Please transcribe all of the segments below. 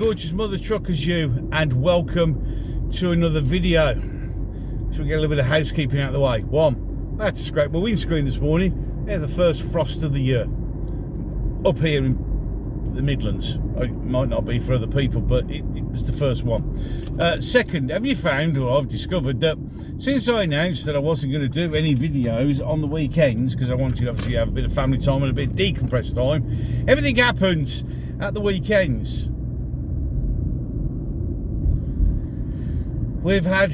gorgeous mother truckers, you, and welcome to another video. So we get a little bit of housekeeping out of the way. One, I had to scrape my windscreen this morning. Yeah, the first frost of the year up here in the Midlands. It might not be for other people, but it was the first one. Second, have you found, or I've discovered, that since I announced that I wasn't going to do any videos on the weekends, because I wanted obviously to have a bit of family time and a bit of decompressed time, everything happens at the weekends. We've had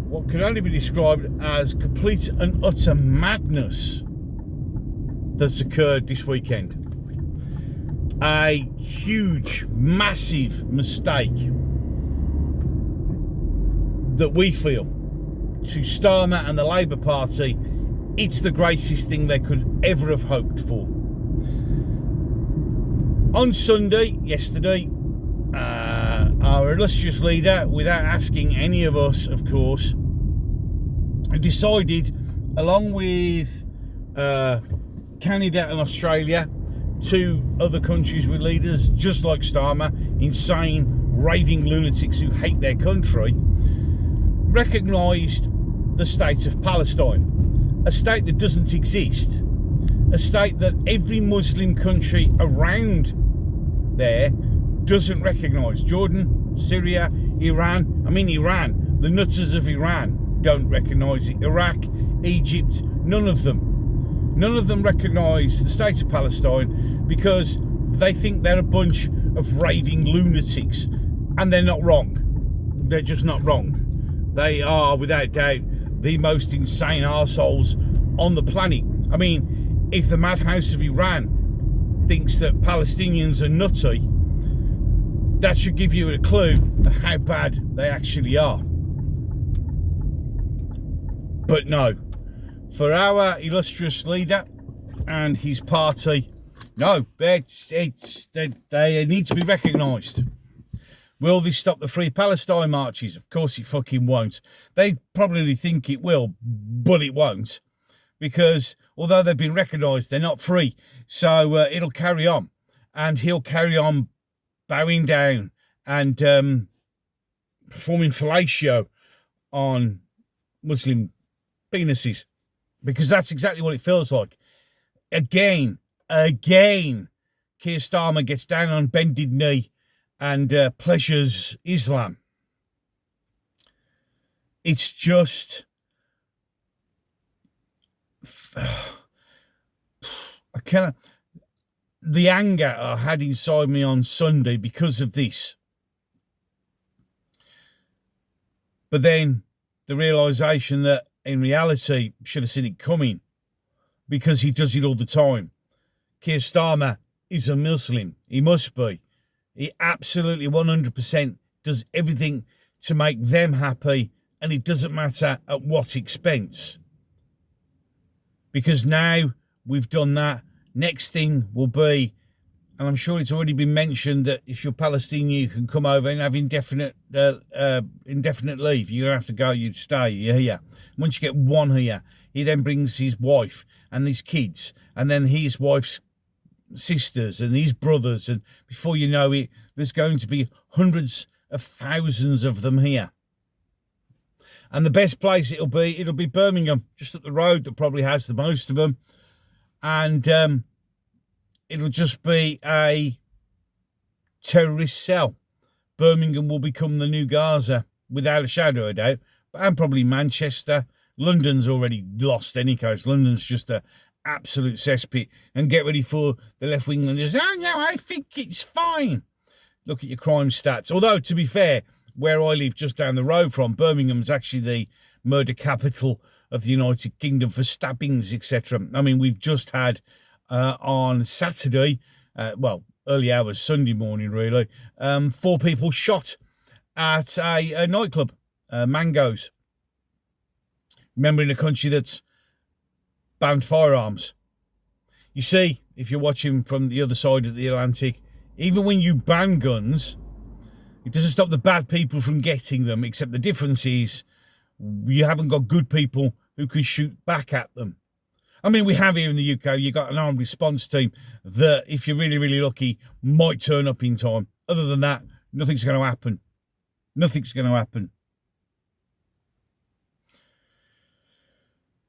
what can only be described as complete and utter madness that's occurred this weekend. A huge, massive mistake that we feel, to Starmer and the Labour Party, it's the greatest thing they could ever have hoped for. On Sunday, yesterday, our illustrious leader, without asking any of us, of course, decided, along with Canada and Australia, two other countries with leaders just like Starmer, insane, raving lunatics who hate their country, recognised the state of Palestine, a state that doesn't exist, a state that every Muslim country around there doesn't recognise. Jordan, Syria, Iran, Iran, the nutters of Iran don't recognise it. Iraq, Egypt, none of them recognise the state of Palestine because they think they're a bunch of raving lunatics, and they're not wrong. They're just not wrong. They are, without doubt, the most insane arseholes on the planet. If the madhouse of Iran thinks that Palestinians are nutty, that should give you a clue of how bad they actually are. But no, for our illustrious leader and his party, no, they need to be recognised. Will this stop the Free Palestine marches? Of course it fucking won't. They probably think it will, but it won't. Because although they've been recognised, they're not free. So it'll carry on. And he'll carry on bowing down and performing fellatio on Muslim penises. Because that's exactly what it feels like. Again, Keir Starmer gets down on bended knee and pleasures Islam. It's just... the anger I had inside me on Sunday because of this. But then the realisation that in reality, should have seen it coming, because he does it all the time. Keir Starmer is a Muslim. He must be. He absolutely 100% does everything to make them happy, and it doesn't matter at what expense. Because now we've done that, next thing will be, and I'm sure it's already been mentioned, that if you're Palestinian, you can come over and have indefinite leave. You don't have to go, you stay, you're here. Once you get one here, he then brings his wife and his kids, and then his wife's sisters and his brothers, and before you know it, there's going to be hundreds of thousands of them here. And the best place it'll be Birmingham, just up the road, that probably has the most of them. And it'll just be a terrorist cell. Birmingham will become the new Gaza, without a shadow of a doubt. And probably Manchester. London's already lost any case. London's just a absolute cesspit. And get ready for the left-wing Londoners. Oh, no, I think it's fine. Look at your crime stats. Although, to be fair, where I live just down the road from, Birmingham's actually the murder capital of the United Kingdom for stabbings, etc. We've just had on Saturday, early hours, Sunday morning really, 4 people shot at a nightclub, Mango's. Remember, in a country that's banned firearms. You see, if you're watching from the other side of the Atlantic, even when you ban guns, it doesn't stop the bad people from getting them, except the difference is you haven't got good people who can shoot back at them. We have here in the UK, you've got an armed response team that, if you're really, really lucky, might turn up in time. Other than that, Nothing's going to happen. Nothing's going to happen.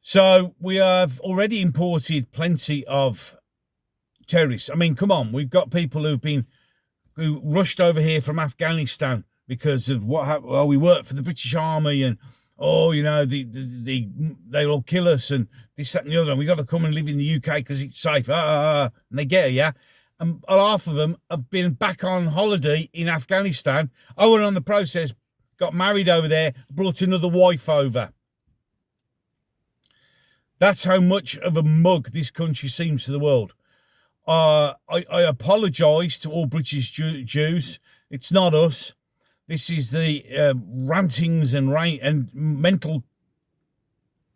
So we have already imported plenty of terrorists. I mean, come on, we've got people who rushed over here from Afghanistan because of what happened. Well, we work for the British Army, and they'll kill us, and this, that, and the other, and we got to come and live in the UK because it's safe. And they get it, yeah. And half of them have been back on holiday in Afghanistan. And on the process, got married over there, brought another wife over. That's how much of a mug this country seems to the world. I apologise to all British Jews. It's not us. This is the rantings and mental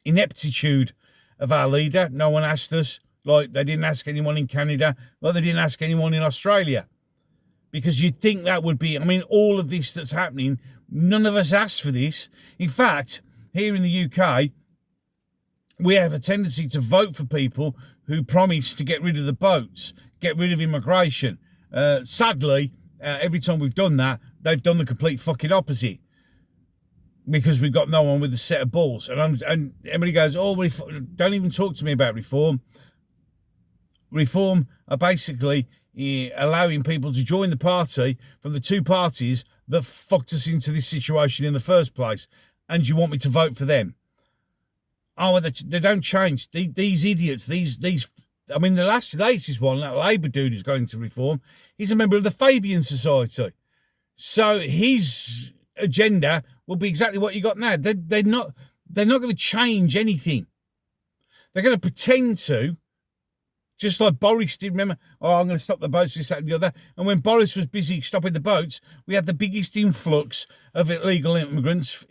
ineptitude of our leader. No one asked us, like they didn't ask anyone in Canada, like they didn't ask anyone in Australia. Because you'd think that would be, I mean, all of this that's happening, none of us asked for this. In fact, here in the UK, we have a tendency to vote for people who promise to get rid of the boats, get rid of immigration. Sadly, every time we've done that, they've done the complete fucking opposite, because we've got no one with a set of balls. And everybody goes, don't even talk to me about reform. Reform are basically allowing people to join the party from the two parties that fucked us into this situation in the first place. And you want me to vote for them? Oh, they don't change. These idiots, I mean, the latest one, that Labour dude who's going to reform, he's a member of the Fabian Society. So his agenda will be exactly what you got now. They're not going to change anything. They're going to pretend to, just like Boris did. Remember, I'm going to stop the boats, this, that, and the other. And when Boris was busy stopping the boats, we had the biggest influx of illegal immigrants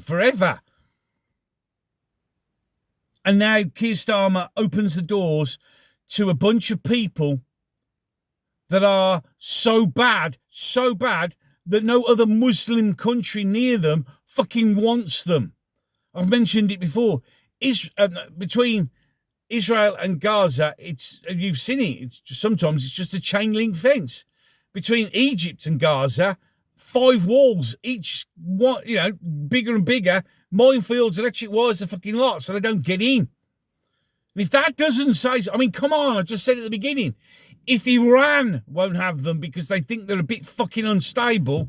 forever. And now Keir Starmer opens the doors to a bunch of people that are so bad that no other Muslim country near them fucking wants them. I've mentioned it before. Between Israel and Gaza, you've seen it. Sometimes it's just a chain link fence. Between Egypt and Gaza, 5 walls, each one, bigger and bigger. Minefields, electric wires, the fucking lot, so they don't get in. And if that doesn't say, I mean, come on, I just said at the beginning, if Iran won't have them because they think they're a bit fucking unstable,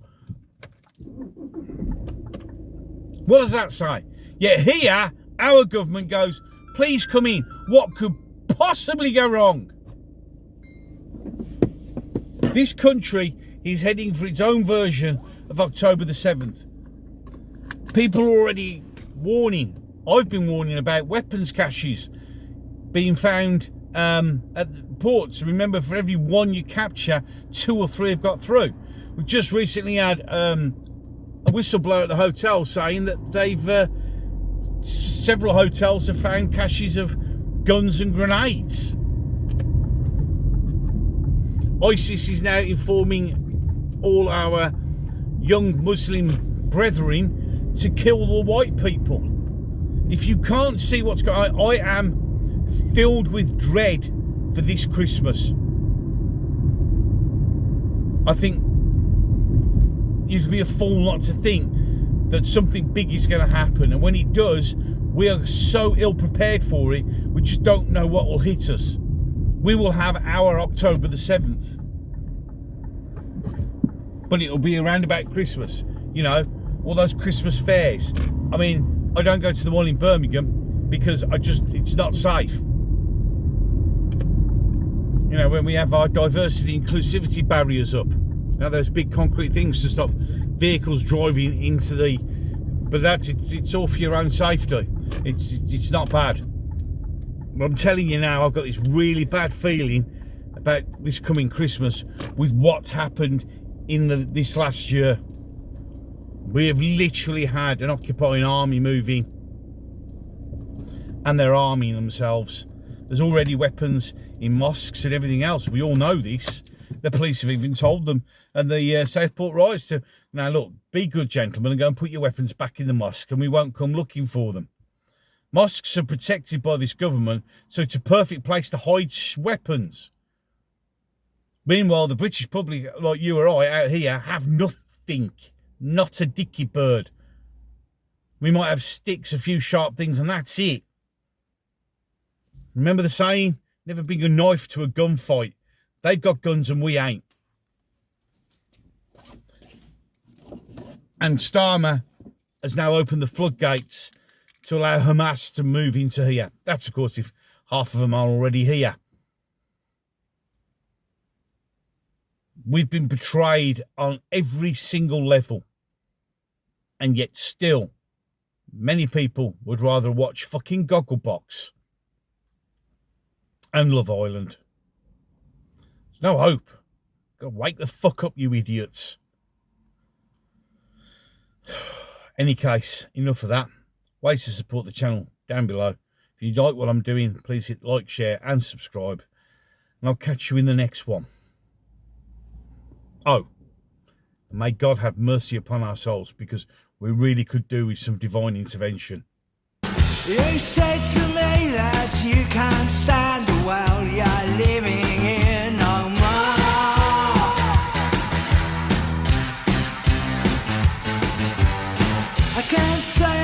what does that say? Yet here, our government goes, please come in. What could possibly go wrong? This country is heading for its own version of October the 7th. People are already warning. I've been warning about weapons caches being found at the ports. Remember, for every one you capture, 2 or 3 have got through. We just recently had a whistleblower at the hotel saying that several hotels have found caches of guns and grenades. ISIS is now informing all our young Muslim brethren to kill the white people. If you can't see what's going on, I am filled with dread for this Christmas. I think you'd be a fool not to think that something big is going to happen, and when it does, we are so ill prepared for it, we just don't know what will hit us. We will have our October the 7th, but it'll be around about Christmas, all those Christmas fairs. I mean, I don't go to the one in Birmingham because it's not safe. When we have our diversity inclusivity barriers up, those big concrete things to stop vehicles driving into but it's all for your own safety. It's not bad. But I'm telling you now, I've got this really bad feeling about this coming Christmas with what's happened in this last year. We have literally had an occupying army moving, and they're arming themselves. There's already weapons in mosques and everything else. We all know this. The police have even told them, and the Southport riots to, now look, be good gentlemen and go and put your weapons back in the mosque, and we won't come looking for them. Mosques are protected by this government, so it's a perfect place to hide weapons. Meanwhile, the British public, like you or I out here, have nothing. Not a dicky bird. We might have sticks, a few sharp things, and that's it. Remember the saying? Never bring a knife to a gunfight. They've got guns and we ain't. And Starmer has now opened the floodgates to allow Hamas to move into here. That's, of course, if half of them are already here. We've been betrayed on every single level. And yet still, many people would rather watch fucking Gogglebox and Love Island. There's no hope. God, wake the fuck up, you idiots. Any case, enough of that. Ways to support the channel down below. If you like what I'm doing, please hit like, share and subscribe. And I'll catch you in the next one. Oh, and may God have mercy upon our souls, because we really could do with some divine intervention. You said to me that you can't stand the world you're living in no more. I can't say